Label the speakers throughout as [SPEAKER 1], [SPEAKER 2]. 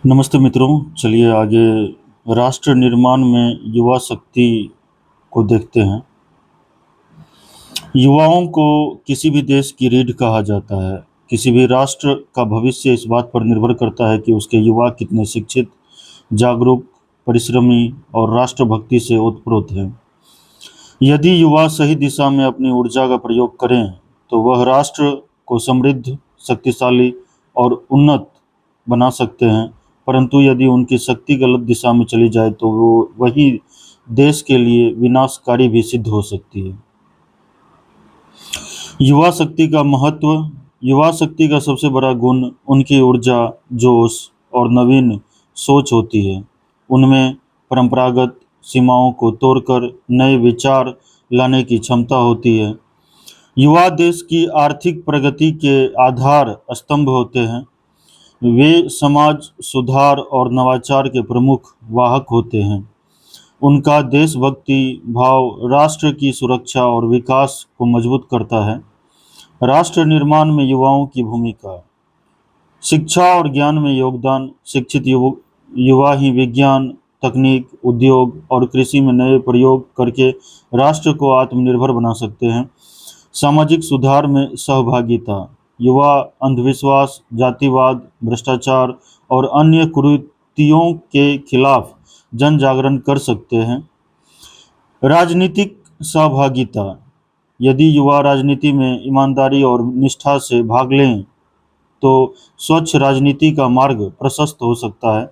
[SPEAKER 1] नमस्ते मित्रों, चलिए आगे राष्ट्र निर्माण में युवा शक्ति को देखते हैं। युवाओं को किसी भी देश की रीढ़ कहा जाता है। किसी भी राष्ट्र का भविष्य इस बात पर निर्भर करता है कि उसके युवा कितने शिक्षित, जागरूक, परिश्रमी और राष्ट्रभक्ति से ओतप्रोत हैं। यदि युवा सही दिशा में अपनी ऊर्जा का प्रयोग करें, तो वह राष्ट्र को समृद्ध, शक्तिशाली और उन्नत बना सकते हैं। परंतु यदि उनकी शक्ति गलत दिशा में चली जाए, तो वो वही देश के लिए विनाशकारी भी सिद्ध हो सकती है। युवा शक्ति का महत्व। युवा शक्ति का सबसे बड़ा गुण उनकी ऊर्जा, जोश और नवीन सोच होती है। उनमें परंपरागत सीमाओं को तोड़कर नए विचार लाने की क्षमता होती है। युवा देश की आर्थिक प्रगति के आधार स्तंभ होते हैं। वे समाज सुधार और नवाचार के प्रमुख वाहक होते हैं। उनका देशभक्ति भाव राष्ट्र की सुरक्षा और विकास को मजबूत करता है। राष्ट्र निर्माण में युवाओं की भूमिका। शिक्षा और ज्ञान में योगदान। शिक्षित युवा ही विज्ञान, तकनीक, उद्योग और कृषि में नए प्रयोग करके राष्ट्र को आत्मनिर्भर बना सकते हैं। सामाजिक सुधार में सहभागिता। युवा अंधविश्वास, जातिवाद, भ्रष्टाचार और अन्य कुरीतियों के खिलाफ जन जागरण कर सकते हैं। राजनीतिक सहभागिता। यदि युवा राजनीति में ईमानदारी और निष्ठा से भाग लें, तो स्वच्छ राजनीति का मार्ग प्रशस्त हो सकता है।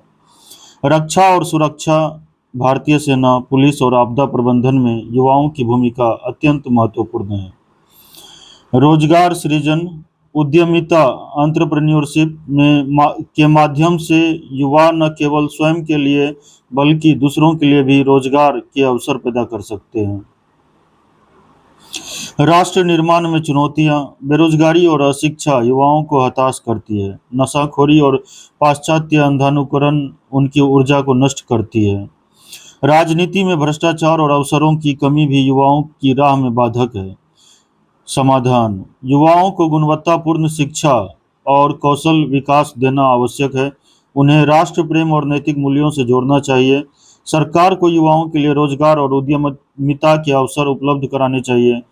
[SPEAKER 1] रक्षा और सुरक्षा। भारतीय सेना, पुलिस और आपदा प्रबंधन में युवाओं की भूमिका अत्यंत महत्वपूर्ण है। रोजगार सृजन। उद्यमिता, एंटरप्रेन्योरशिप के माध्यम से युवा न केवल स्वयं के लिए बल्कि दूसरों के लिए भी रोजगार के अवसर पैदा कर सकते हैं। राष्ट्र निर्माण में चुनौतियां। बेरोजगारी और अशिक्षा युवाओं को हताश करती है। नशाखोरी और पाश्चात्य अंधानुकरण उनकी ऊर्जा को नष्ट करती है। राजनीति में भ्रष्टाचार और अवसरों की कमी भी युवाओं की राह में बाधक है। समाधान। युवाओं को गुणवत्तापूर्ण शिक्षा और कौशल विकास देना आवश्यक है। उन्हें राष्ट्र प्रेम और नैतिक मूल्यों से जोड़ना चाहिए। सरकार को युवाओं के लिए रोजगार और उद्यमिता के अवसर उपलब्ध कराने चाहिए।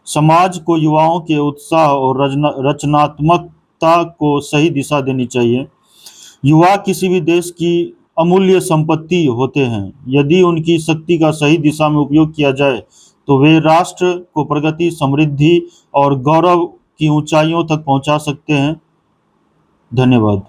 [SPEAKER 1] समाज को युवाओं के उत्साह और रचनात्मकता को सही दिशा देनी चाहिए। युवा किसी भी देश की अमूल्य संपत्ति होते हैं। यदि उनकी शक्ति का सही दिशा में उपयोग किया जाए, तो वे राष्ट्र को प्रगति, समृद्धि और गौरव की ऊंचाइयों तक पहुंचा सकते हैं। धन्यवाद।